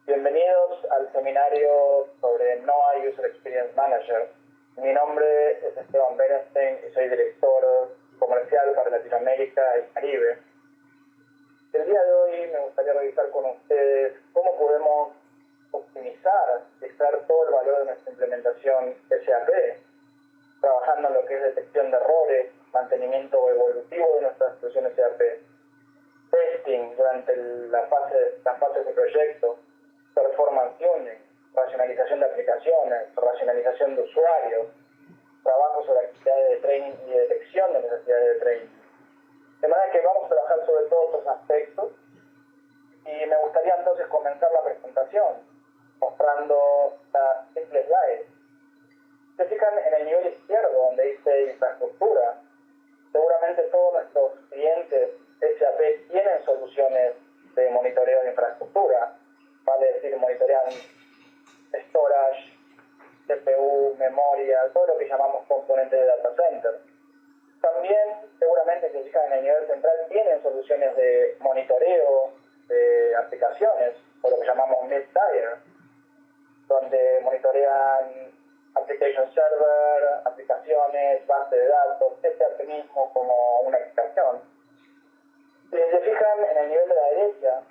Bienvenidos al seminario sobre NOAA User Experience Manager. Mi nombre es Esteban Berenstein y soy director comercial para Latinoamérica y Caribe. El día de hoy me gustaría revisar con ustedes cómo podemos optimizar y extraer todo el valor de nuestra implementación SAP, trabajando en lo que es detección de errores, mantenimiento evolutivo de nuestras soluciones SAP, testing durante las fases de proyecto, performance tuning, racionalización de aplicaciones, racionalización de usuarios, trabajo sobre actividades de training y detección de necesidades de training. De manera que vamos a trabajar sobre todos estos aspectos y me gustaría entonces comenzar la presentación mostrando la simple slide. Se fijan en el nivel izquierdo donde dice infraestructura. Seguramente todos nuestros clientes SAP tienen soluciones de monitoreo de infraestructura, vale decir, monitorean storage, CPU, memoria, todo lo que llamamos componentes de data center. También, seguramente, si se fijan en el nivel central, tienen soluciones de monitoreo de aplicaciones, o lo que llamamos mid-tier, donde monitorean application server, aplicaciones, base de datos, SAP mismo como una aplicación. Si se fijan en el nivel de la derecha,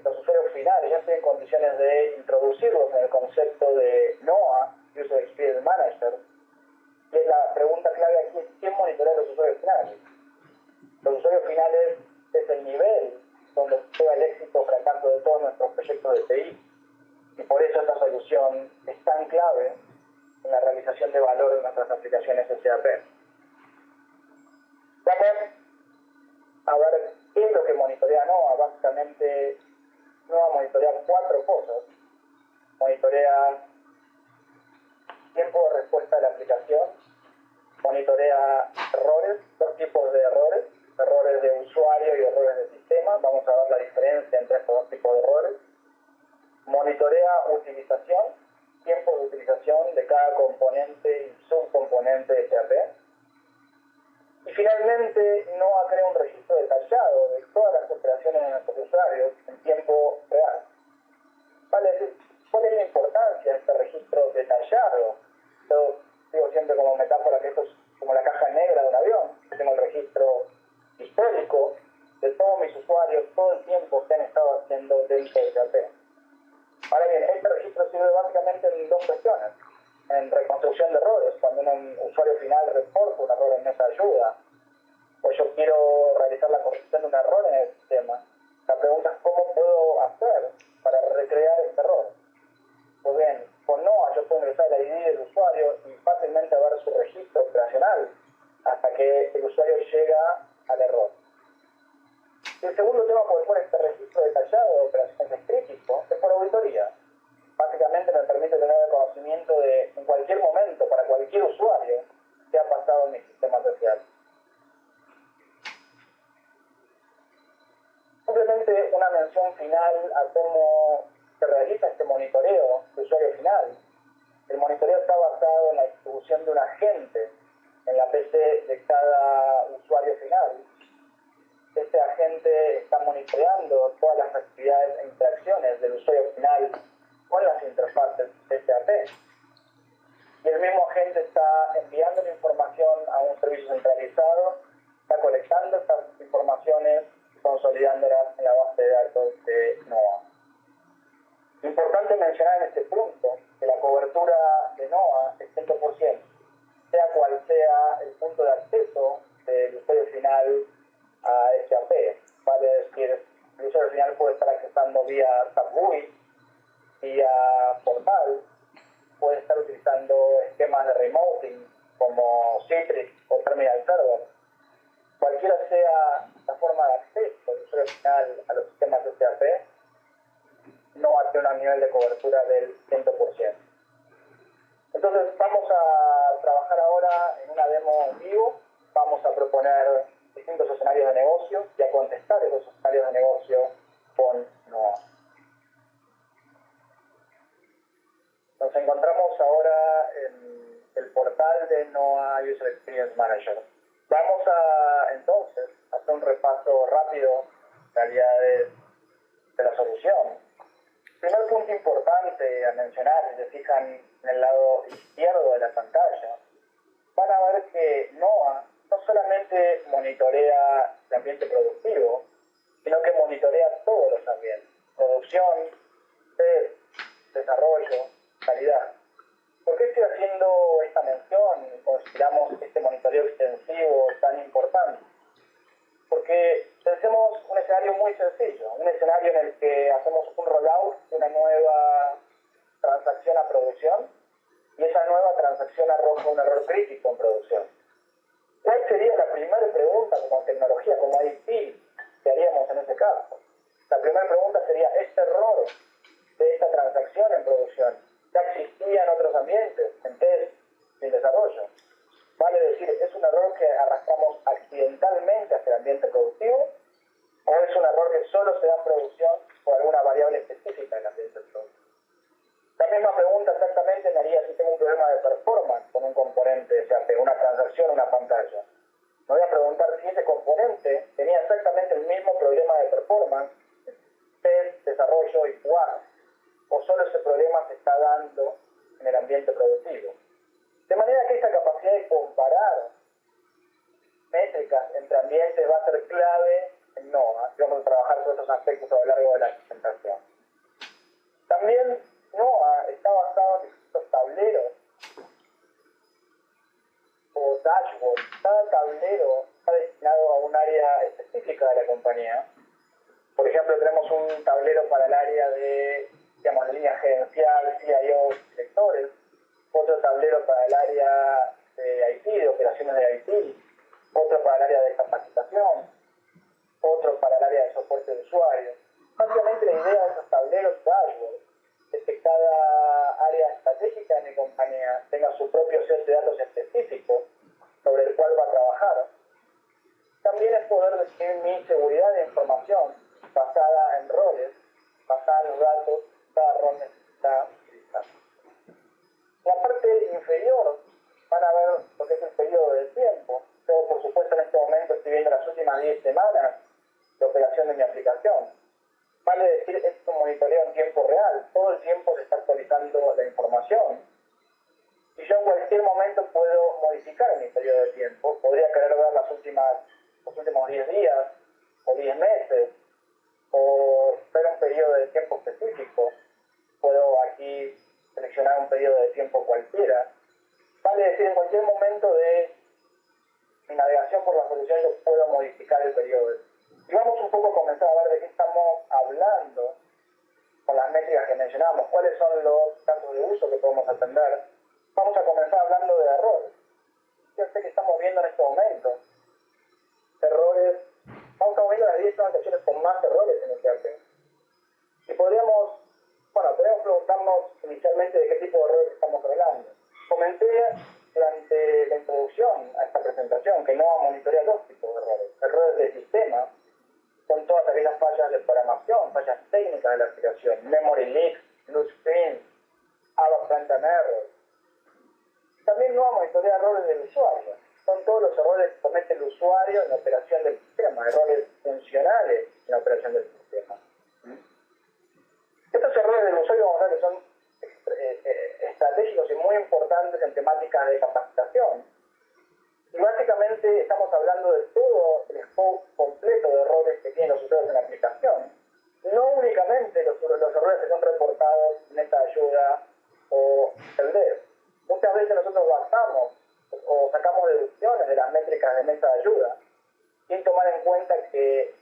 los usuarios finales ya estoy en condiciones de introducirlos en el concepto de NOAA, User Experience Manager, y la pregunta clave aquí es ¿quién monitorea a los usuarios finales? Los usuarios finales es el nivel donde juega el éxito o fracaso de todos nuestros proyectos de TI, y por eso esta solución es tan clave en la realización de valor de nuestras aplicaciones SAP. Vamos a ver qué es lo que monitorea NOAA. Básicamente, NOAA monitorea 4 cosas. Monitorea tiempo de respuesta de la aplicación, monitorea errores, 2 tipos de errores, errores de usuario y errores de sistema. Vamos a ver la diferencia entre estos 2 tipos de errores. Monitorea utilización, tiempo de utilización de cada componente y subcomponente de SAP. Y finalmente, NOAA crea un registro detallado de todas las operaciones de nuestros usuarios en tiempo real. Vale decir, ¿cuál es la importancia de este registro detallado? Yo digo siempre como metáfora que esto es como la caja negra de un avión. Yo tengo el registro histórico de todos mis usuarios, todo el tiempo que han estado haciendo dentro de SAP. Ahora bien, este registro sirve básicamente en 2 cuestiones. En reconstrucción de errores, cuando un usuario final reporta un error en mesa de ayuda, o yo quiero realizar la corrección de un error en el sistema, la pregunta es ¿cómo puedo hacer para recrear este error? Pues bien, con NOAA yo puedo ingresar el ID del usuario y fácilmente ver su registro operacional hasta que el usuario llega al error. Y el segundo tema por el cual este registro detallado de operaciones es crítico es por auditoría. Básicamente me permite tener el conocimiento de en cualquier momento, para cualquier usuario, qué ha pasado en mi sistema social. Simplemente una mención final a cómo se realiza este monitoreo de usuario final. El monitoreo está basado en la distribución de un agente en la PC de cada usuario final. Este agente está monitoreando todas las actividades e interacciones del usuario final con las interfaces SAP. Y el mismo agente está enviando la información a un servicio centralizado, está colectando estas informaciones y consolidándolas en la base de datos de NOAA. Importante mencionar en este punto que la cobertura de NOAA es 100%, sea cual sea el punto de acceso del usuario final a SAP. Vale decir, el usuario final puede estar accesando vía SAP GUI, vía portal, puede estar utilizando esquemas de remoting como Citrix o Terminal Server. Cualquiera sea la forma de acceso del usuario final a los sistemas de SAP, NOAA tiene un nivel de cobertura del 100%. Entonces vamos a trabajar ahora en una demo en vivo. Vamos a proponer distintos escenarios de negocio y a contestar esos escenarios de negocio con NOAA. Nos encontramos ahora en el portal de NOAA User Experience Manager. Vamos a entonces hacer un repaso rápido de realidades de la solución. Primer punto importante a mencionar, si se fijan en el lado izquierdo de la pantalla, van a ver que NOAA no solamente monitorea el ambiente productivo, sino que monitorea todos los ambientes: producción, test, desarrollo, calidad. ¿Por qué estoy haciendo esta mención y consideramos este monitoreo extensivo tan importante? Porque pensemos un escenario muy sencillo, un escenario en el que hacemos un rollout de una nueva transacción a producción y esa nueva transacción arroja un error crítico en producción. ¿Cuál sería la primera pregunta como tecnología, como IT, que haríamos en ese caso? La primera pregunta sería: ¿este error de esta transacción en producción ya existía en otros ambientes, en test, en desarrollo? Vale decir, ¿es un error que arrastramos accidentalmente hacia el ambiente productivo o es un error que solo se da en producción por alguna variable específica del ambiente productivo? La misma pregunta exactamente me haría si tengo un problema de performance con un componente, sea una transacción, una pantalla. Me voy a preguntar si ese componente tenía exactamente el mismo problema de performance, test, desarrollo y QA, o solo ese problema se está dando en el ambiente productivo. De manera que esta capacidad de comparar métricas entre ambientes va a ser clave en NOAA, y vamos a trabajar sobre estos aspectos a lo largo de la presentación. También NOAA está basado en distintos tableros o dashboards. Cada tablero está destinado a un área específica de la compañía. Por ejemplo, tenemos un tablero para el área de, digamos, línea gerencial, CIO, directores, otro tablero para el área de IT, de operaciones de IT, otro para el área de capacitación, otro para el área de soporte de usuarios. Básicamente la idea de esos tableros dashboard es que cada área estratégica de mi compañía tenga su propio set de datos específico sobre el cual va a trabajar. También es poder definir mi seguridad de información basada en roles, basada en los datos que cada rol necesita utilizar. En la parte inferior van a ver lo que es el periodo de tiempo. Yo, por supuesto, en este momento estoy viendo las últimas 10 semanas de operación de mi aplicación. Vale decir, es un monitoreo en tiempo real. Todo el tiempo se está actualizando la información. Y yo en cualquier momento puedo modificar mi periodo de tiempo. Podría querer ver los últimos 10 días o 10 meses, o ver un periodo de tiempo específico. Puedo aquí seleccionar un periodo de tiempo cualquiera. Vale decir, en cualquier momento de mi navegación por la solución yo puedo modificar el periodo. Y vamos un poco a comenzar a ver de qué estamos hablando con las métricas que mencionamos, cuáles son los casos de uso que podemos atender. Vamos a comenzar hablando de errores. Fíjense que estamos viendo en este momento errores, estamos viendo las 10 transacciones con más errores en el ERP. Y podríamos preguntarnos inicialmente de qué tipo de errores estamos hablando. Comenté durante la introducción a esta presentación que NOAA monitorea dos tipos de errores. Errores de sistema, con todas aquellas fallas de programación, fallas técnicas de la aplicación, memory leaks, blue screens, ABAP runtime errors. También NOAA monitorea errores del usuario. Son todos los errores que comete el usuario en la operación del sistema, errores funcionales en la operación del sistema. Estos errores del usuario, vamos a ver que son estratégicos y muy importantes en temáticas de capacitación. Y básicamente estamos hablando de todo el scope completo de errores que tienen los usuarios en la aplicación. No únicamente los errores que son reportados en meta de ayuda o el dev. Muchas veces nosotros basamos o sacamos deducciones de las métricas de meta de ayuda sin tomar en cuenta que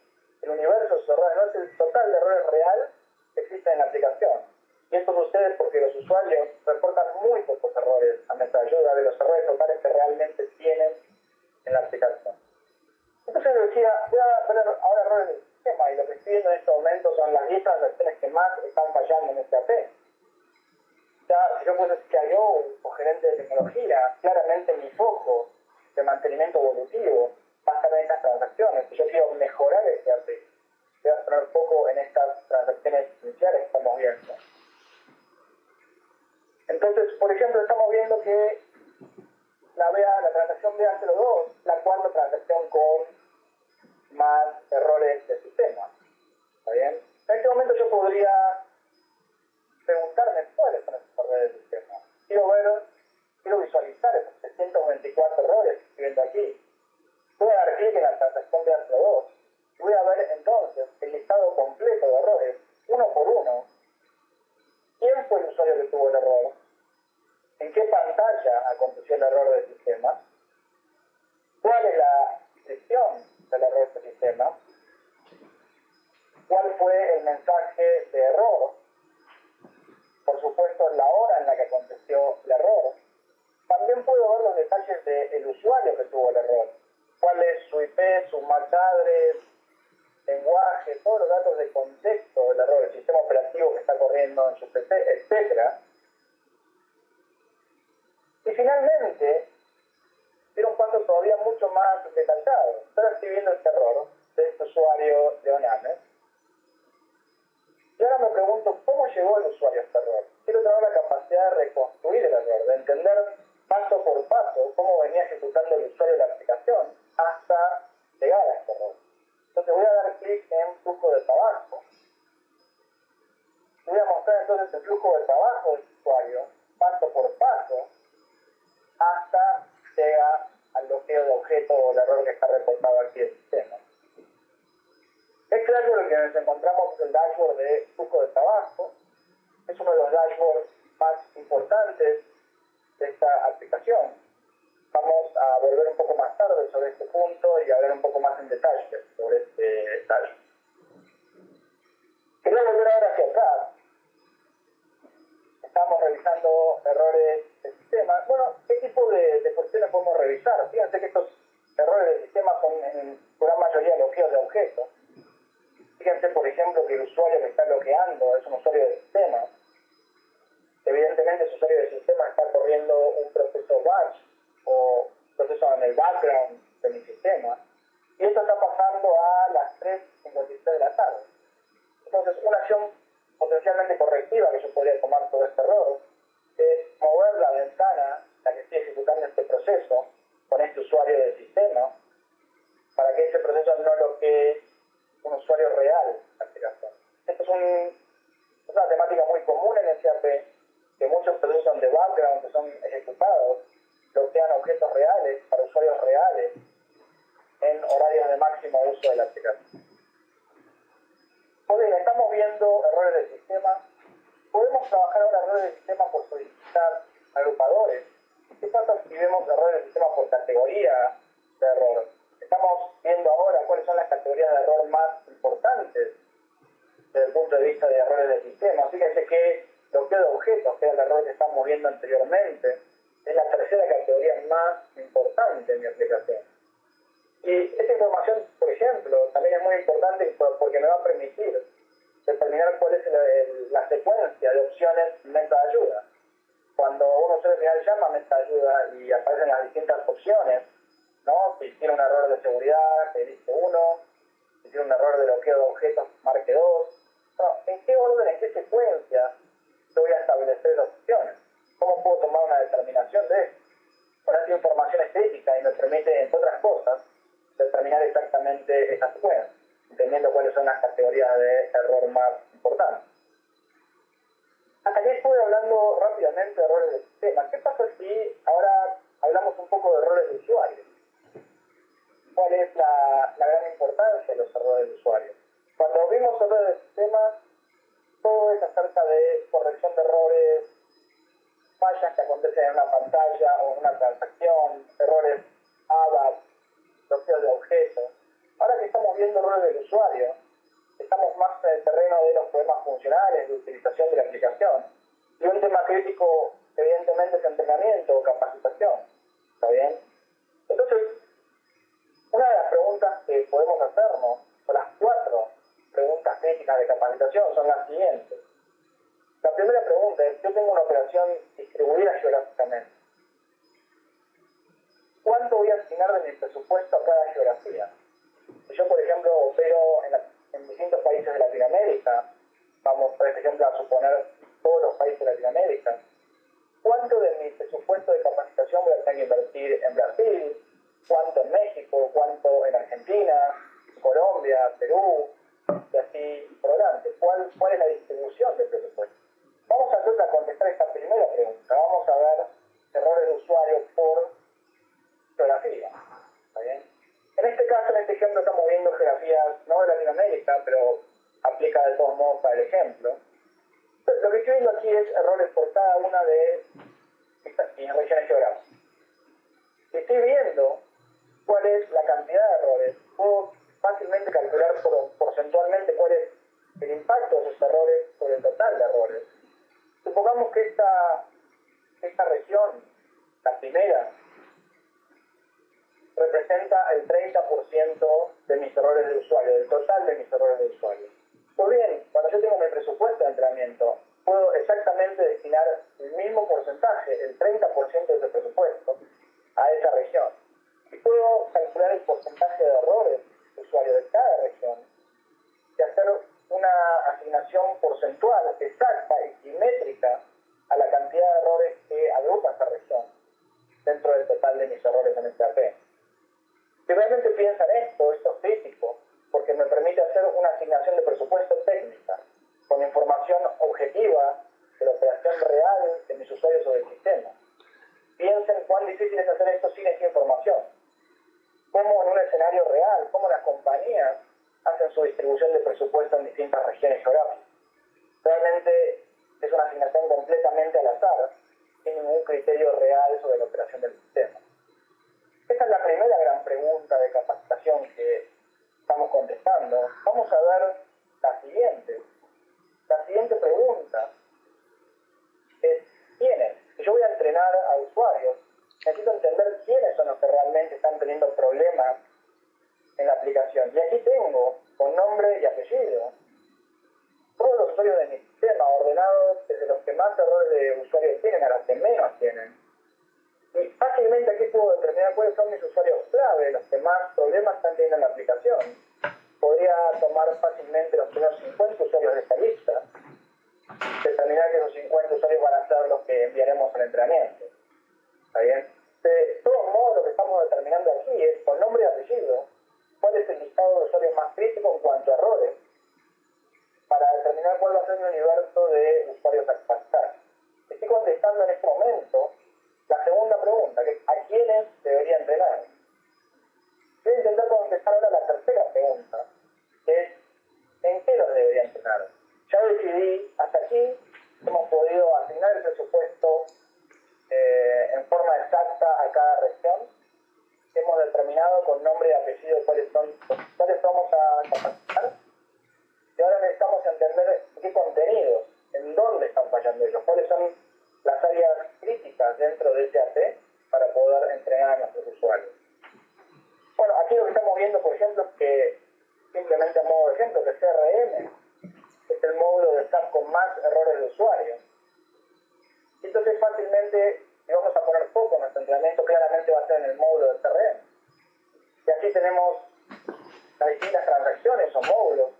el universo de esos errores no es el total de errores real que existe en la aplicación. Y esto sucede porque los usuarios reportan muy pocos errores a meta de ayuda de los errores totales que realmente tienen en la aplicación. Entonces yo decía, voy a ver ahora errores del sistema, y lo que estoy viendo en este momento son las 10 transacciones que más están fallando en este AP. Ya, si yo fuese CIO o gerente de tecnología, claramente mi foco de mantenimiento evolutivo va a estar en estas transacciones. Si yo quiero mejorar este AP, voy a poner foco en estas transacciones iniciales que estamos viendo. Entonces, por ejemplo, estamos viendo que la transacción BA02, la cuarta transacción con más errores de sistema. ¿Está bien? En este momento yo podría quiero visualizar esos 324 errores que estoy viendo aquí. Voy a dar clic en la transacción de ATO2 y voy a ver entonces el listado completo de errores, uno por uno. ¿Quién fue el usuario que tuvo el error? ¿En qué pantalla aconteció el error del sistema? ¿Cuál es la descripción del error del sistema? ¿Cuál fue el mensaje de error? Por supuesto, la hora en la que aconteció el error. También puedo ver los detalles del usuario que tuvo el error. ¿Cuál es su IP, su MAC address, lenguaje, todos los datos de contexto del error, el sistema operativo que está corriendo en su PC, etc. Y finalmente, tiene un paso todavía mucho más detallado. Estoy escribiendo este error de este usuario de Onames. Y ahora me pregunto, ¿cómo llegó el usuario a este error? Quiero tener la capacidad de reconstruir el error, de entender paso por paso cómo venía ejecutando el usuario de la aplicación hasta llegar a este error. Entonces voy a dar clic en flujo de trabajo. Voy a mostrar entonces el flujo de trabajo del usuario, paso por paso, hasta llega al bloqueo de objeto o el error que está reportado aquí en el sistema. Es claro que lo que nos encontramos es el dashboard de flujo de trabajo. Es uno de los dashboards más importantes de esta aplicación. Vamos a volver un poco más tarde sobre este punto y hablar un poco más en detalle sobre este dashboard. Quería volver ahora hacia atrás. Estamos revisando errores del sistema. Bueno, ¿qué tipo de cuestiones podemos revisar? Fíjense que estos errores del sistema son en su gran mayoría bloqueos de objetos. Fíjense, por ejemplo, que el usuario que está bloqueando es un usuario del sistema. Evidentemente, ese usuario del sistema está corriendo un proceso batch o proceso en el background de mi sistema. Y esto está pasando a las 3:53 de la tarde. Entonces, una acción potencialmente correctiva que yo podría tomar sobre este error es mover la ventana, la que estoy ejecutando este proceso, con este usuario del sistema, para que ese proceso no bloquee un usuario real de la aplicación. Esto es una temática muy común en SAP, que muchos procesos de background que son ejecutados bloquean objetos reales para usuarios reales en horarios de máximo uso de la aplicación. Muy bien, estamos viendo errores del sistema. Podemos trabajar ahora errores del sistema por solicitar agrupadores. ¿Qué pasa si vemos errores del sistema por categoría de error? Estamos viendo ahora cuáles son las categorías de error más importantes desde el punto de vista de errores del sistema. Fíjense que bloqueo de objetos, que era el error que estamos viendo anteriormente, es la tercera categoría más importante en mi aplicación. Y esta información, por ejemplo, también es muy importante porque me va a permitir determinar cuál es la secuencia de opciones meta de ayuda. Cuando uno usuario final llama meta de ayuda y aparecen las distintas opciones, ¿no? Si tiene un error de seguridad, que dice 1, si tiene un error de bloqueo de objetos, marque 2. No, ¿en qué orden, en qué secuencia yo voy a establecer las opciones? ¿Cómo puedo tomar una determinación de esto? Bueno, esta información es crítica y me permite, entre otras cosas, determinar exactamente esa secuencia, entendiendo cuáles son las categorías de error más importantes. Hasta aquí estuve hablando rápidamente de errores del sistema. ¿Qué pasa si ahora hablamos un poco de errores de usuario? ¿Cuál es la gran importancia de los errores de usuario? Cuando vimos errores del sistema, todo es acerca de corrección de errores, fallas que acontecen en una pantalla o en una transacción, errores ABAP, bloqueos de objetos. Ahora que estamos viendo errores del usuario, estamos más en el terreno de los problemas funcionales, de utilización de la aplicación. Y un tema crítico, evidentemente, es entrenamiento o capacitación. ¿Está bien? Entonces, una de las preguntas que podemos hacernos, o las 4 preguntas críticas de capacitación, son las siguientes. La primera pregunta es, yo tengo una operación distribuida geográficamente. ¿Cuánto voy a asignar de mi presupuesto a cada geografía? Si yo, por ejemplo, opero en distintos países de Latinoamérica, vamos, por ejemplo, a suponer todos los países de Latinoamérica, ¿cuánto de mi presupuesto de capacitación voy a tener que invertir en Brasil? ¿Cuánto en México? ¿Cuánto en Argentina? Colombia, Perú, y así por delante. ¿Cuál es la distribución del presupuesto? Vamos a entonces a contestar esta primera pregunta. pregunta. Vamos a ver errores de usuario por geografía. ¿Está bien? En este caso, en este ejemplo, estamos viendo geografías no de Latinoamérica, pero aplica de todos modos para el ejemplo. Entonces, lo que estoy viendo aquí es errores por cada una de estas regiones geográficas. Si estoy viendo cuál es la cantidad de errores, puedo fácilmente calcular porcentualmente cuál es el impacto de esos errores sobre el total de errores. Supongamos que esta región, la primera, representa el 30% de mis errores de usuario, del total de mis errores de usuario. Pues bien, cuando yo tengo mi presupuesto de entrenamiento, puedo exactamente destinar el mismo porcentaje, el 30% de ese presupuesto, a esa región. Y puedo calcular el porcentaje de errores de usuario de cada región y hacer una asignación porcentual exacta y simétrica a la cantidad de errores que agrupa esa región dentro del total de mis errores en este AP. Si realmente piensan esto es crítico, porque me permite hacer una asignación de presupuesto técnica, con información objetiva de la operación real de mis usuarios sobre el sistema. Piensen cuán difícil es hacer esto sin esta información. Cómo en un escenario real, cómo las compañías hacen su distribución de presupuesto en distintas regiones geográficas. Realmente es una asignación completamente al azar, sin ningún criterio real sobre la operación del sistema. Esta es la primera gran pregunta de capacitación que estamos contestando. Vamos a ver la siguiente. La siguiente pregunta es ¿quiénes? Si yo voy a entrenar a usuarios, necesito entender quiénes son los que realmente están teniendo problemas en la aplicación. Y aquí tengo, con nombre y apellido, todos los usuarios de mi sistema, ordenados desde los que más errores de usuarios tienen a los que menos tienen. Y fácilmente aquí puedo determinar cuáles son mis usuarios clave, los que más problemas están teniendo en la aplicación. Podría tomar fácilmente los primeros 50 usuarios de esta lista, determinar que esos 50 usuarios van a ser los que enviaremos al entrenamiento. ¿Está bien? De todos modos, lo que estamos determinando aquí es, con nombre y apellido, cuál es el listado de usuarios más crítico en cuanto a errores, para determinar cuál va a ser mi universo de usuarios a capacitar. Estoy contestando en este momento la segunda pregunta, que es ¿a quiénes debería entrenar? Voy a intentar contestar ahora la tercera pregunta, que es ¿en qué los debería entrenar? Ya decidí, hasta aquí hemos podido asignar el presupuesto en forma exacta a cada región. Hemos determinado con nombre y apellido cuáles vamos a capacitar. Y ahora necesitamos entender qué contenidos, en dónde están fallando ellos, cuáles son las áreas críticas dentro de ese AP para poder entrenar a nuestros usuarios. Bueno, aquí lo que estamos viendo, por ejemplo, es que, simplemente a modo de ejemplo, que CRM es el módulo de SAP con más errores de usuario. Entonces fácilmente, si vamos a poner foco en nuestro entrenamiento, claramente va a ser en el módulo de CRM. Y aquí tenemos las distintas transacciones o módulos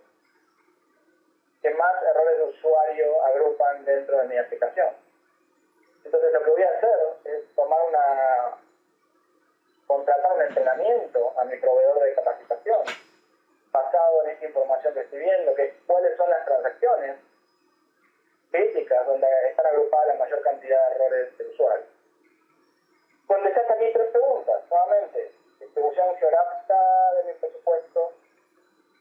que más errores de usuario agrupan dentro de mi aplicación. Entonces lo que voy a hacer es contratar un entrenamiento a mi proveedor de capacitación basado en esta información que estoy viendo, que es cuáles son las transacciones críticas donde están agrupadas la mayor cantidad de errores de usuario. Contestaste aquí tres preguntas, nuevamente. Distribución geográfica de mi presupuesto,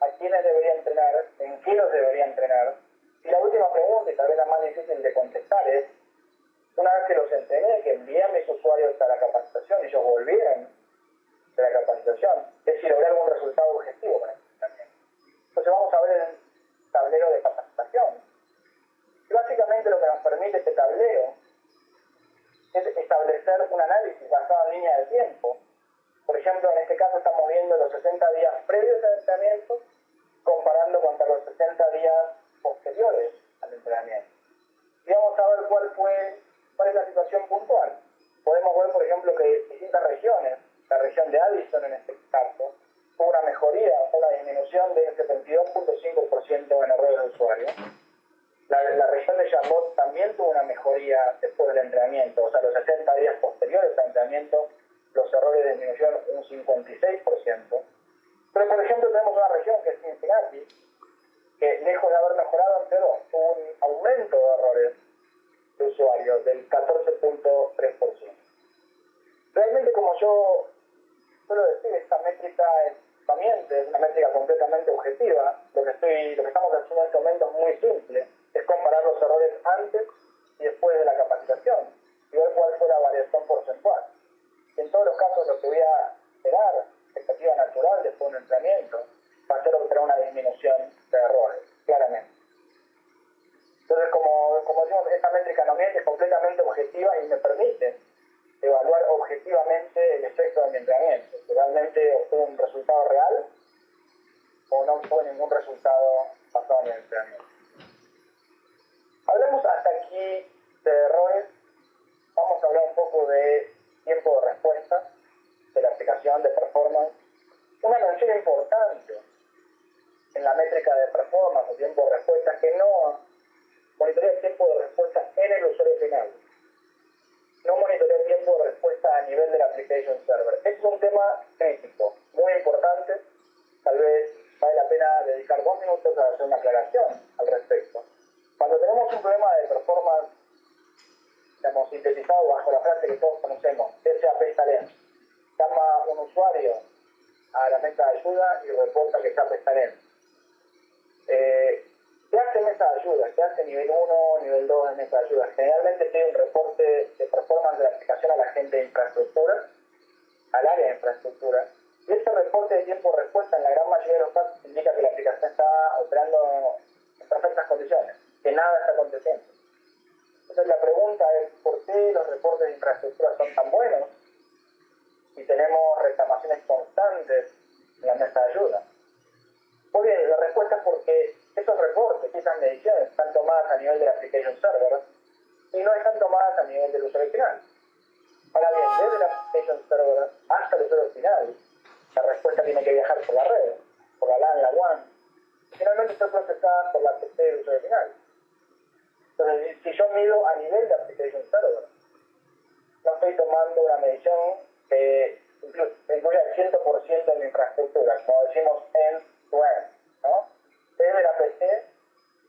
a quiénes debería entrenar, en qué los debería entrenar. Y la última pregunta, y tal vez la más difícil de contestar, es una vez que los entrené, que envié a mis usuarios a la capacitación y ellos volvieron de la capacitación, es si logré algún resultado objetivo con esto también. Entonces vamos a ver el tablero de capacitación. Y básicamente lo que nos permite este tablero es establecer un análisis basado en línea de tiempo. Por ejemplo, en este caso estamos viendo los 60 días previos al entrenamiento comparando contra los 60 días posteriores al entrenamiento. Y vamos a ver cuál es la situación puntual. Podemos ver, por ejemplo, que distintas regiones, la región de Addison en este caso, tuvo una mejoría, una disminución del 72.5% en errores de usuario. La región de Charlotte también tuvo una mejoría después del entrenamiento, o sea, los 60 días posteriores al entrenamiento, los errores disminuyeron un 56%. Pero, por ejemplo, tenemos una región que es Cincinnati, que lejos de haber mejorado, empeoró, tuvo un aumento de errores de usuario, del 14.3%. Realmente, como yo suelo decir, esta métrica es una métrica completamente objetiva. Lo que estamos haciendo en este momento es muy simple, es comparar los errores antes y después de la capacitación y ver cuál fue la variación porcentual. Y en todos los casos lo que voy a esperar, expectativa natural después de un entrenamiento, va a ser obtener una disminución de errores, claramente. Entonces, como decimos, esta métrica no miente, es completamente objetiva y me permite evaluar objetivamente el efecto de mi entrenamiento. Si realmente obtuve un resultado real o no obtuve ningún resultado basado en el entrenamiento. Hablemos hasta aquí de errores. Vamos a hablar un poco de tiempo de respuesta, de la aplicación, de performance. Una mención importante en la métrica de performance o tiempo de respuesta es que no monitorea el tiempo de respuesta en el usuario final. No monitorea el tiempo de respuesta a nivel del application server. Este es un tema crítico, muy importante. Tal vez vale la pena dedicar 2 minutos a hacer una aclaración al respecto. Cuando tenemos un problema de performance, digamos, sintetizado bajo la frase que todos conocemos, SAP Talent, llama un usuario a la mesa de ayuda y reporta que SAP Talent. ¿Qué hace mesa de ayuda? ¿Qué hace nivel 1, nivel 2 de mesa de ayuda? Generalmente tiene un reporte de performance de la aplicación a la gente de infraestructura, al área de infraestructura, y ese reporte de tiempo de respuesta en la gran mayoría de los casos indica que la aplicación está operando en perfectas condiciones, que nada está aconteciendo. Entonces la pregunta es, ¿por qué los reportes de infraestructura son tan buenos y tenemos reclamaciones constantes en la mesa de ayuda? Muy bien, la respuesta es porque esos reportes, esas mediciones, están tomadas a nivel del application server y no están tomadas a nivel del usuario final. Ahora bien, desde el application server hasta el usuario final, la respuesta tiene que viajar por la red, por la LAN, la WAN, y finalmente ser procesada por la PC del usuario final. Entonces, si yo mido a nivel de application server, no estoy tomando una medición que incluye el 100% de mi infraestructura, como decimos end-to-end, ¿no? Desde la PC,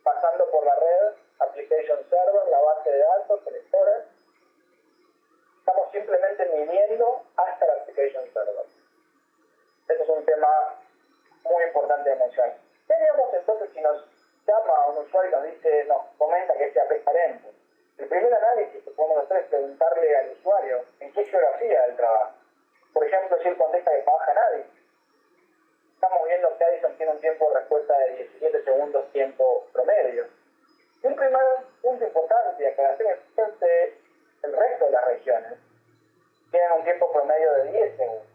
pasando por la red, application server, la base de datos, el storage. Estamos simplemente midiendo hasta la application server. Este es un tema muy importante de mencionar. ¿Qué haríamos entonces si nos llama un usuario y nos dice, nos comenta que SAP es talento? El primer análisis que podemos hacer es preguntarle al usuario en qué geografía del trabajo. Por ejemplo, si él contesta que trabaja en Addison, estamos viendo que Addison tiene un tiempo de respuesta de 17 segundos tiempo promedio. Y un primer punto importante de aclaración es que el resto de las regiones tienen un tiempo promedio de 10 segundos.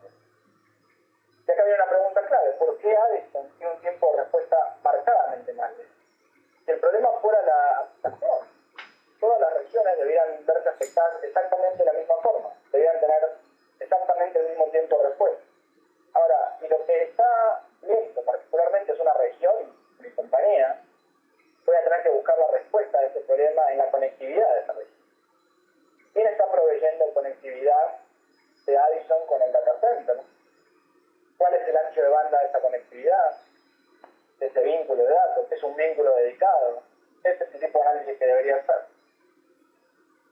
Y acá viene una pregunta clave, ¿por qué Addison tiene un tiempo de respuesta marcadamente más lento? Si el problema fuera la aplicación, todas las regiones debieran verse afectadas exactamente de la misma forma, debieran tener exactamente el mismo tiempo de respuesta. Ahora, si lo que está lento particularmente es una región, mi compañía, voy a tener que buscar la respuesta a ese problema en la conectividad de esa región. ¿Quién está proveyendo conectividad de Addison con el data center? ¿Cuál es el ancho de banda de esa conectividad? De ese vínculo de datos, ¿es un vínculo dedicado? Ese es el tipo de análisis que debería hacer.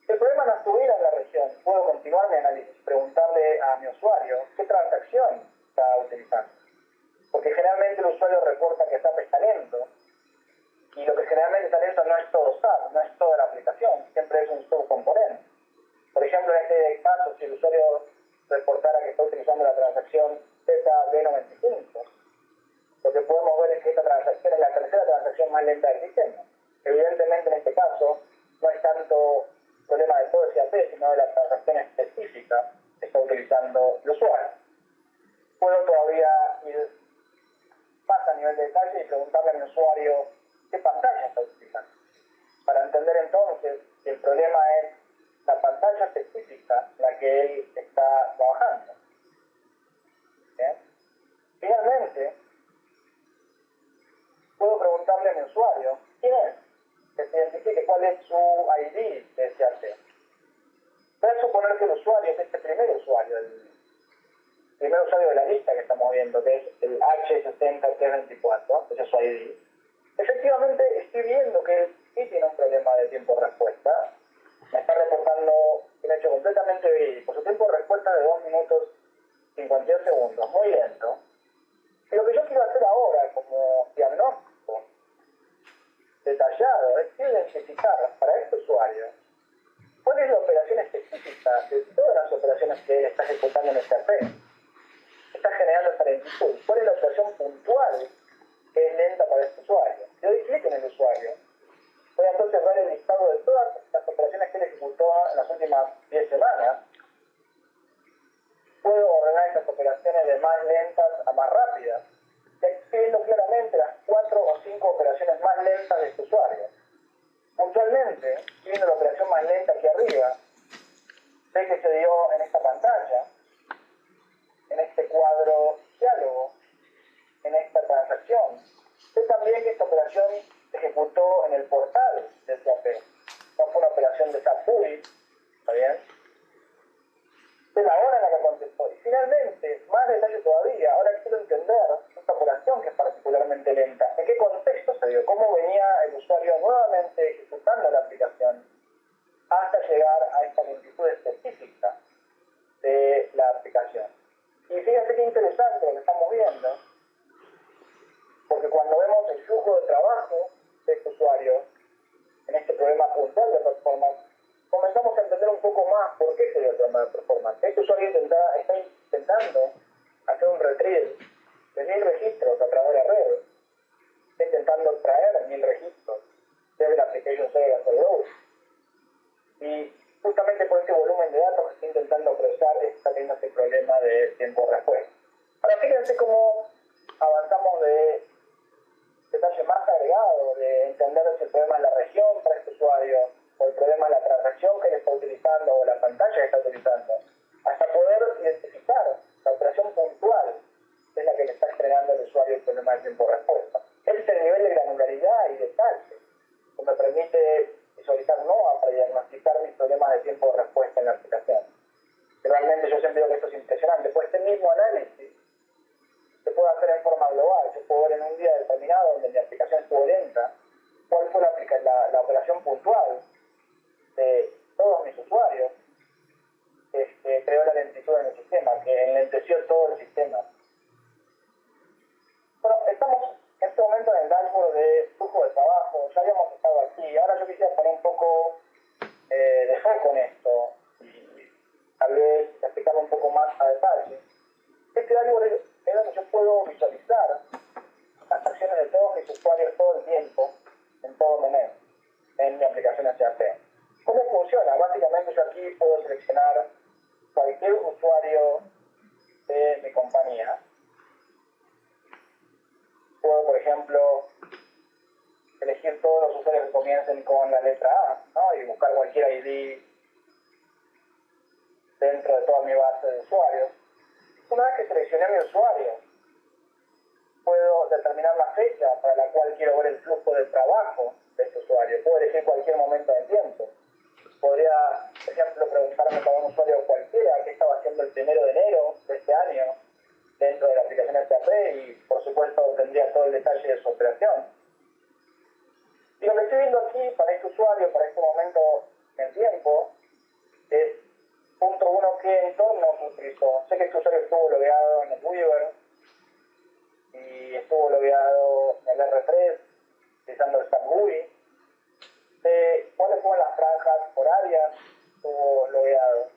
Si el problema no estuviera en la región, puedo continuar mi análisis, preguntarle a mi usuario qué transacción está utilizando. Porque generalmente el usuario reporta que SAP está lento, y lo que generalmente está lento no es todo SAP, no es toda la aplicación, siempre es un subcomponente. Por ejemplo, en este caso, si el usuario reportara que está utilizando la transacción ZB95, lo que podemos ver es que esta transacción es la tercera transacción más lenta del sistema. Evidentemente, en este caso, no es tanto problema de todo SAP, sino de la transacción específica que está utilizando el usuario. Puedo todavía ir más a nivel de detalle y preguntarle a mi usuario qué pantalla está utilizando, para entender entonces si el problema es la pantalla específica en la que él está trabajando. ¿Bien? Finalmente, puedo preguntarle a mi usuario quién es, que se identifique cuál es su ID de SAP. Voy a suponer que el usuario es este primer usuario, el primer usuario de la lista que estamos viendo, que es el H60324, ese es su ID. Efectivamente, estoy viendo que sí tiene un problema de tiempo de respuesta, lado, es identificar para este usuario cuál es la operación específica de todas las operaciones que él está ejecutando en el SAP. Está generando esta lentitud. ¿Cuál es la operación puntual que es lenta para este usuario? Le doy clic en el usuario. Voy a entonces ver el listado de todas las operaciones que él ejecutó en las últimas 10 semanas. Puedo ordenar estas operaciones de más lentas a más rápidas. Y aquí estoy viendo claramente las 4 o 5 operaciones más lentas de este usuario. Puntualmente, estoy viendo la operación más lenta aquí arriba. Sé que se dio en esta pantalla, en este cuadro diálogo, en esta transacción. Sé también que esta operación se ejecutó en el portal del SAP. No fue una operación de SAP GUI, ¿está bien? De la hora en la que contestó. Y finalmente, más detalle todavía, ahora quiero entender esta operación que es particularmente lenta. ¿En qué contexto se dio? ¿Cómo venía el usuario nuevamente ejecutando la aplicación hasta llegar a esta lentitud específica de la aplicación? Y fíjense qué interesante lo que estamos viendo, porque cuando vemos el flujo de trabajo de este usuario en este problema puntual de performance, comenzamos a entender un poco más por qué se dio el problema de performance. Este usuario está intentando hacer un retrieve de 1000 registros a través de la red. Está intentando traer 1000 registros desde la application server hasta el load. Y justamente por este volumen de datos que está intentando procesar está teniendo este problema de tiempo de respuesta. Ahora fíjense cómo avanzamos de detalle más agregado, de entender si el problema es la región para este usuario, o el problema es la transacción que él está utilizando, o la pantalla que está utilizando, hasta poder identificar la operación puntual que es la que le está generando al usuario el problema del tiempo de respuesta. Ese es el nivel de granularidad y detalle que me permite visualizar NOA para diagnosticar mis problemas de tiempo de respuesta en la aplicación. Realmente yo siempre digo que esto es impresionante, pues este mismo análisis se puede hacer en forma global. Yo puedo ver en un día determinado donde mi aplicación estuvo lenta, cuál fue la operación puntual de todos mis usuarios que creó la lentitud en el sistema, que enlenteció todo el sistema. Bueno, estamos en este momento en el dashboard de flujo de trabajo, ya habíamos estado aquí, ahora yo quisiera poner un poco de foco en esto y tal vez explicarlo un poco más a detalle. Este dashboard es donde yo puedo visualizar las acciones de todos mis usuarios todo el tiempo, en todo momento, en mi aplicación SAP. ¿Cómo funciona? Básicamente yo aquí puedo seleccionar cualquier usuario de mi compañía. Puedo, por ejemplo, elegir todos los usuarios que comiencen con la letra A, ¿no? Y buscar cualquier ID dentro de toda mi base de usuarios. Una vez que seleccioné a mi usuario, puedo determinar la fecha para la cual quiero ver el flujo de trabajo de este usuario. Puedo elegir cualquier momento del tiempo. Podría, por ejemplo, preguntarme para un usuario cualquiera qué estaba haciendo el 1 de enero de este año dentro de la aplicación SAP y, por supuesto, tendría todo el detalle de su operación. Y lo que estoy viendo aquí para este usuario, para este momento en tiempo, es punto 1, qué entorno se utilizó. Sé que este usuario estuvo logueado en el Weaver y estuvo logueado en el R3 utilizando el SAP GUI. Cuáles fueron las franjas horarias que estuvo logueado.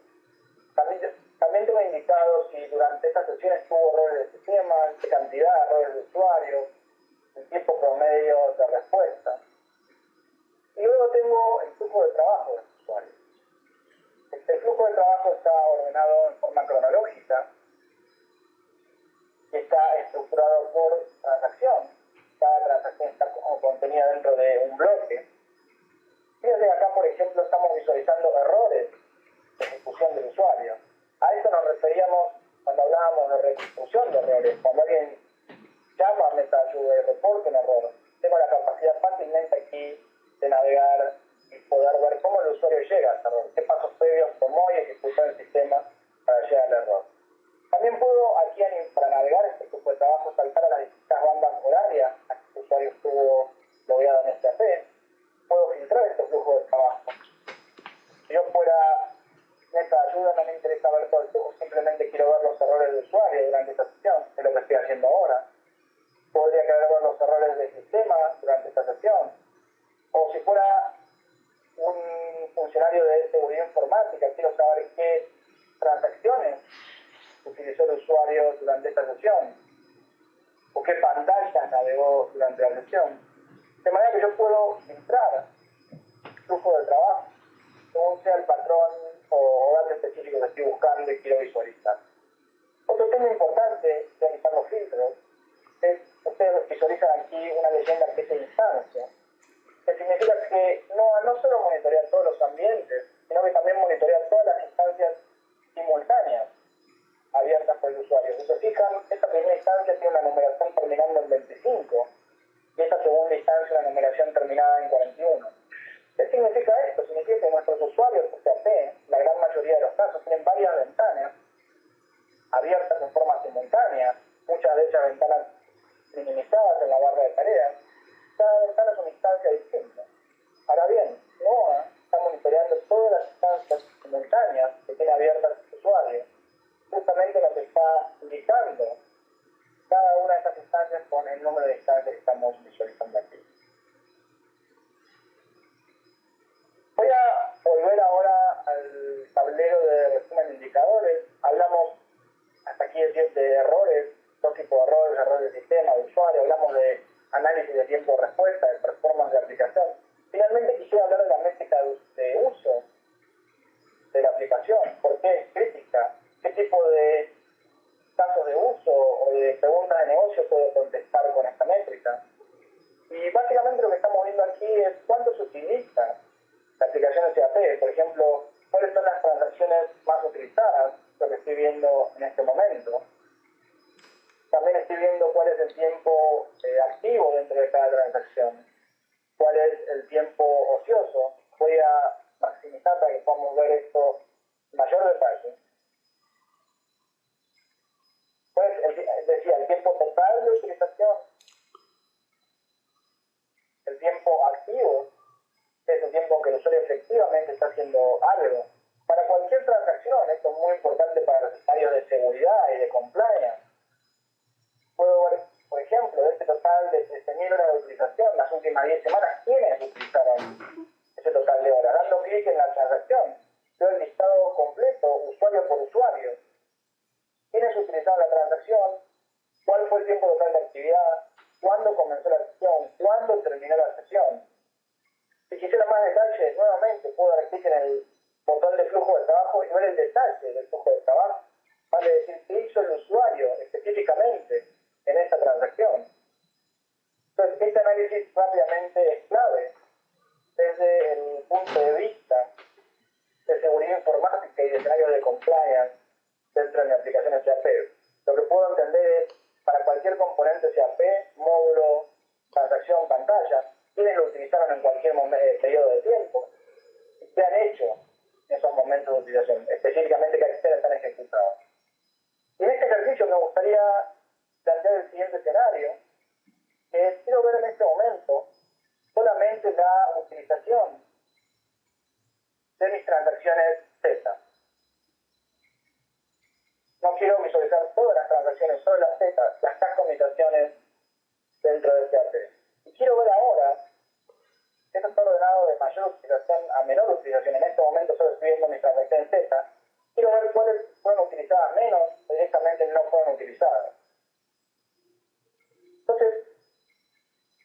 También tengo indicado si durante esta sesión estuvo errores de sistema, qué cantidad de errores de usuario, el tiempo promedio de respuesta. Y luego tengo el flujo de trabajo de los usuarios. Este flujo de trabajo está ordenado en forma cronológica y está estructurado por transacción. Cada transacción está contenida dentro de un bloque. Fíjense que acá, por ejemplo, estamos visualizando errores de ejecución del usuario. A esto nos referíamos cuando hablábamos de reconstrucción de errores. Cuando alguien llama a MetaAyuda y reporta un error, tengo la capacidad fácilmente aquí de navegar y poder ver cómo el usuario llega a ese error, qué pasos previos tomó y ejecutó el sistema para llegar al error. También puedo aquí, para navegar este flujo de trabajo, saltar a las distintas bandas horarias a que el usuario estuvo logueado en SAP. Puedo filtrar este flujo de trabajo. Si yo fuera MetaAyuda, no me interesa ver todo el flujo, simplemente quiero ver los errores de usuario durante esta sesión, que es lo que estoy haciendo ahora. Podría querer ver los errores del sistema durante esta sesión. O si fuera un funcionario de seguridad informática, quiero saber qué transacciones utilizó el usuario durante esta sesión, o qué pantallas navegó durante la sesión. De manera que yo puedo filtrar el flujo de trabajo según sea el patrón o datos específicos que estoy buscando y quiero visualizar. Otro tema importante de realizar los filtros es, ustedes visualizan aquí una leyenda que es instancia, que significa que no solo monitorea todos los ambientes, sino que también monitorea todas las instancias simultáneas abiertas por el usuario. Si se fijan, esta primera instancia tiene una numeración terminando en 25 y esta segunda instancia una numeración terminada en 41. ¿Qué significa esto? Significa que nuestros usuarios PHP, la gran mayoría de los casos, tienen varias ventanas abiertas en forma simultánea, muchas de ellas ventanas minimizadas en la barra de tareas. Cada ventana es una instancia distinta. Ahora bien, NOAA está monitoreando todas las instancias simultáneas que tiene abiertas el usuario. Justamente nos está indicando cada una de estas instancias con el número de instancias que estamos visualizando aquí. Voy a volver ahora al tablero de resumen de indicadores. Hablamos hasta aquí de errores, dos tipos de errores, errores de sistema, de usuario, hablamos de análisis de tiempo de respuesta, de performance de aplicación. Finalmente quisiera hablar de la métrica de uso de la aplicación. ¿Por qué es crítica? ¿Qué tipo de casos de uso o de preguntas de negocio puedo contestar con esta métrica? Y básicamente lo que estamos viendo aquí es cuánto se utiliza la aplicación de SAP. Por ejemplo, cuáles son las transacciones más utilizadas, lo que estoy viendo en este momento. También estoy viendo cuál es el tiempo activo dentro de cada transacción, cuál es el tiempo ocioso. Voy a maximizar para que podamos ver esto en mayor detalle. Pues decía, el tiempo total de utilización, el tiempo activo, es el tiempo que el usuario efectivamente está haciendo algo. Para cualquier transacción, esto es muy importante para los áreas de seguridad y de compliance. Puedo ver, por ejemplo, de este total de 13.000 horas de utilización, las últimas 10 semanas, ¿quiénes utilizaron ese total de horas? Dando clic en la transacción, veo el listado completo, usuario por usuario. ¿Quiénes utilizaron la transacción? ¿Cuál fue el tiempo total de actividad? ¿Cuándo comenzó la sesión? ¿Cuándo terminó la sesión? Si quisiera más detalles, nuevamente puedo dar clic en el botón de flujo de trabajo y ver el detalle del flujo de trabajo. Vale decir qué hizo el usuario específicamente en esta transacción. Entonces, este análisis rápidamente es clave desde el punto de vista de seguridad informática y de escenarios de compliance dentro de mi aplicación SAP. Lo que puedo entender es, para cualquier componente SAP, módulo, transacción, pantalla, quiénes lo utilizaron en cualquier periodo de tiempo, qué han hecho en esos momentos de utilización, específicamente qué acciones han ejecutado. Y en este ejercicio me gustaría plantear el siguiente escenario, que es, quiero ver en este momento solamente la utilización de mis transacciones Z. No quiero visualizar todas las transacciones, solo las Z, las tasks comunicaciones dentro de SAP. Y quiero ver ahora, esto está ordenado de mayor utilización a menor utilización. En este momento solo estoy viendo mis transacciones Z. Quiero ver cuáles fueron utilizadas menos o directamente no fueron utilizadas. Entonces,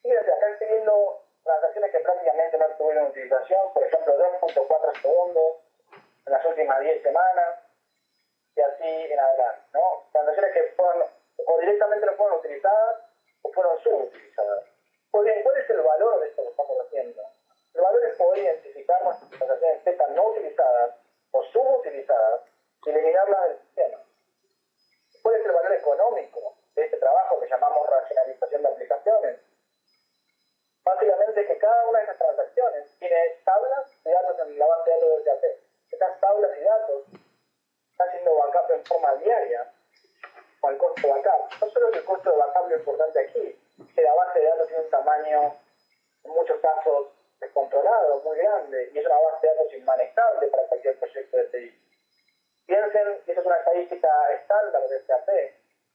fíjense, acá estoy viendo transacciones que prácticamente no tuvieron utilización, por ejemplo 2.4 segundos en las últimas 10 semanas y así en adelante, ¿no? Transacciones que fueron o directamente no fueron utilizadas o fueron subutilizadas. Pues bien, ¿cuál es el valor de esto que estamos haciendo? El valor es poder identificar nuestras transacciones Z no utilizadas o subutilizadas y eliminarlas del sistema. ¿Cuál es el valor económico de este trabajo que llamamos racionalización de aplicaciones? Básicamente que cada una de esas transacciones tiene tablas de datos en la base de datos de SAP. Estas tablas y datos están haciendo backup en forma diaria con el costo de backup. No solo que el costo de backup lo importante aquí, que la base de datos tiene un tamaño, en muchos casos, descontrolado, muy grande, y es una base de datos inmanejable para cualquier proyecto de TI. Piensen, y esa es una estadística estándar de SAP,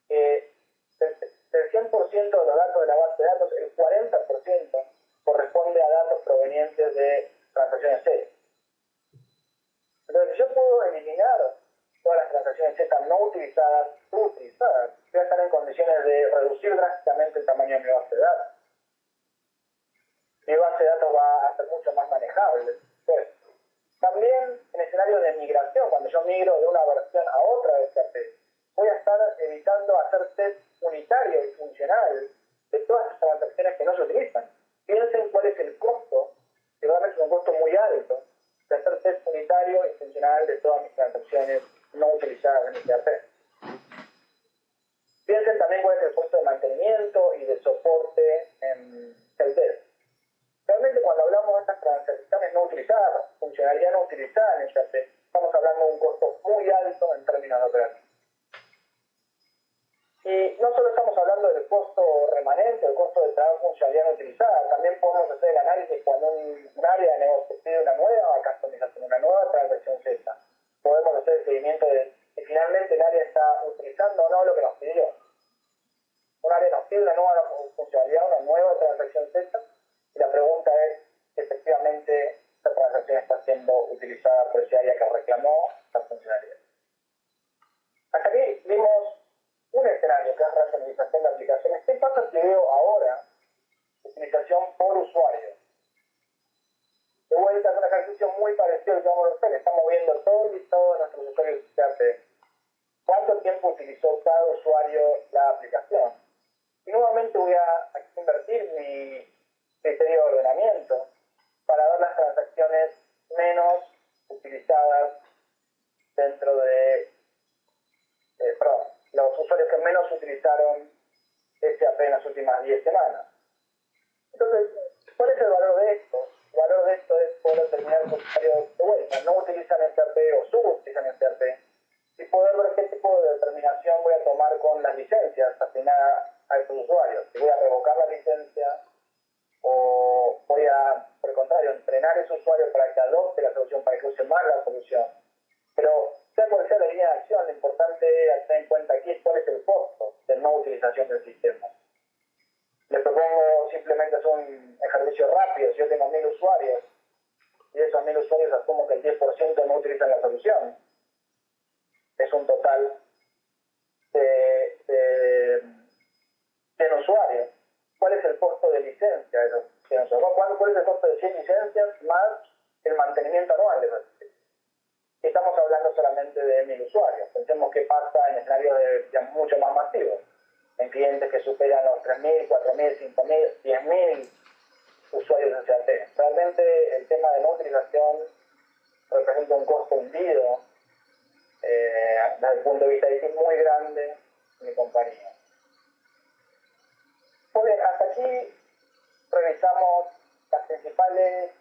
que del 100% de los datos de la base de datos, el 40% corresponde a datos provenientes de transacciones Z. Entonces, yo puedo eliminar todas las transacciones Z no utilizadas, voy a estar en condiciones de reducir drásticamente el tamaño de mi base de datos. Mi base de datos va a ser mucho más manejable. Pues, también en escenarios de migración, cuando yo migro de una versión a otra de SAP, voy a estar evitando hacer test unitario y funcional de todas las transacciones que no se utilizan. Piensen cuál es el costo, que realmente es un costo muy alto, de hacer test unitario y funcional de todas mis transacciones no utilizadas en SAP. Piensen también cuál es el costo de mantenimiento y de soporte en Helpdesk. Realmente cuando hablamos de estas transacciones no utilizadas, funcionalidad no utilizada en SAP, estamos hablando de un costo muy alto en términos de operación. Y no solo estamos hablando del costo remanente, el costo de traer funcionalidad no utilizada, también podemos hacer el análisis cuando un área de negocio pide una nueva customización, una nueva transacción Z. Podemos hacer el seguimiento de si finalmente el área está utilizando o no lo que nos pidió. Un área nos pide una nueva funcionalidad, una nueva transacción Z, y la pregunta es, efectivamente, esta transacción está siendo utilizada por ese área que reclamó esta funcionalidad. Hasta aquí vimos un escenario que es racionalización de aplicaciones. ¿Qué pasa si veo ahora utilización por usuario? De vuelta es un ejercicio muy parecido al que vamos a hacer. Estamos viendo todo el listado de nuestros usuarios de SAP. ¿Cuánto tiempo utilizó cada usuario la aplicación? Y nuevamente voy a invertir mi criterio de ordenamiento para ver las transacciones menos utilizadas dentro de... los usuarios que menos utilizaron SAP en las últimas 10 semanas. Entonces, ¿cuál es el valor de esto? El valor de esto es poder determinar los usuarios de vuelta, no utilizan SAP o subutilizan SAP, y poder ver qué tipo de determinación voy a tomar con las licencias asignadas a esos usuarios. Si voy a revocar la licencia o voy a, por el contrario, entrenar a ese usuario para que adopte la solución, para que use más la solución. Pero, sea cual sea la línea de acción, lo importante a tener en cuenta aquí es cuál es el costo de no utilización del sistema. Les propongo simplemente hacer un ejercicio rápido. Si yo tengo 1000 usuarios y de esos 1000 usuarios asumo que el 10% no utilizan la solución, es un total de 100 usuarios. ¿Cuál es el costo de licencia de esos 100 usuarios? ¿Cuál es el costo de 100 licencias más el mantenimiento anual de esas licencias? Estamos hablando solamente de 1000 usuarios. Pensemos qué pasa en escenarios de mucho más masivos, en clientes que superan los 3000, 4000, 5000, 10000 usuarios de SAP. Realmente el tema de no utilización representa un costo hundido desde el punto de vista de IT muy grande en mi compañía. Pues bien, hasta aquí revisamos las principales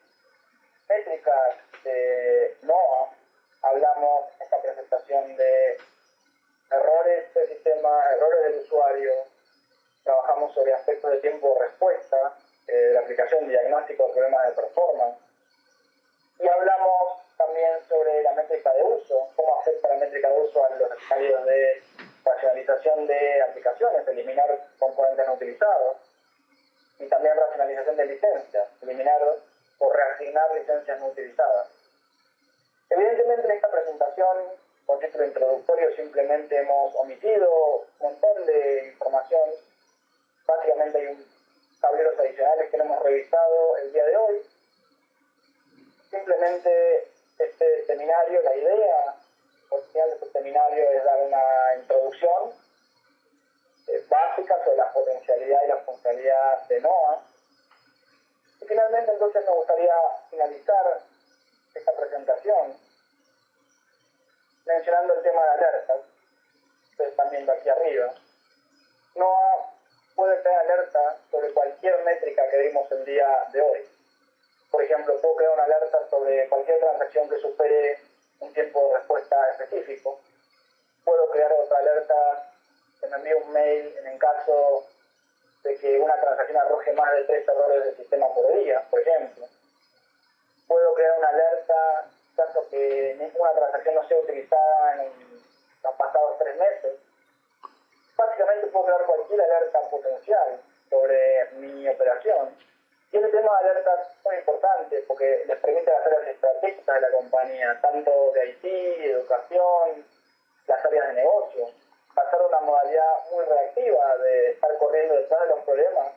métricas de NOAA. Hablamos en esta presentación de errores del sistema, errores del usuario. Trabajamos sobre aspectos de tiempo de respuesta, de la aplicación de diagnóstico de problemas de performance. Y hablamos también sobre la métrica de uso, cómo afecta la métrica de uso a los escenarios de racionalización de aplicaciones, eliminar componentes no utilizados, y también racionalización de licencias, eliminar o reasignar licencias no utilizadas. Evidentemente en esta presentación, con título introductorio, simplemente hemos omitido un montón de información. Básicamente hay tableros adicionales que no hemos revisado el día de hoy. Simplemente este seminario, la idea original de este seminario es dar una introducción básica sobre la potencialidad y la funcionalidad de NOAA. Y finalmente entonces me gustaría finalizar esta presentación mencionando el tema de alertas. Ustedes están viendo aquí arriba. NOAA puede crear alertas sobre cualquier métrica que vimos el día de hoy. Por ejemplo, puedo crear una alerta sobre cualquier transacción que supere un tiempo de respuesta específico. Puedo crear otra alerta que me envíe un mail en el caso de que una transacción arroje más de 3 errores del sistema por día, por ejemplo. Puedo crear una alerta en caso que ninguna transacción no sea utilizada en los pasados 3 meses. Básicamente puedo crear cualquier alerta potencial sobre mi operación Y ese tema de alertas es muy importante porque les permite hacer las estratégicas de la compañía, tanto de IT, educación, las áreas de negocio. Pasar a una modalidad muy reactiva de estar corriendo detrás de los problemas.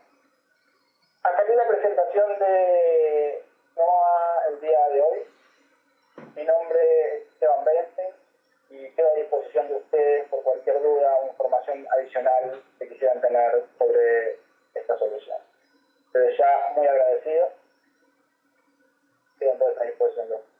Hasta aquí la presentación de NOAA el día de hoy. Mi nombre es Esteban Bernstein y quedo a disposición de ustedes por cualquier duda o información adicional que quisieran tener sobre esta solución. Desde ya muy agradecido. Quedo entonces a disposición de ustedes.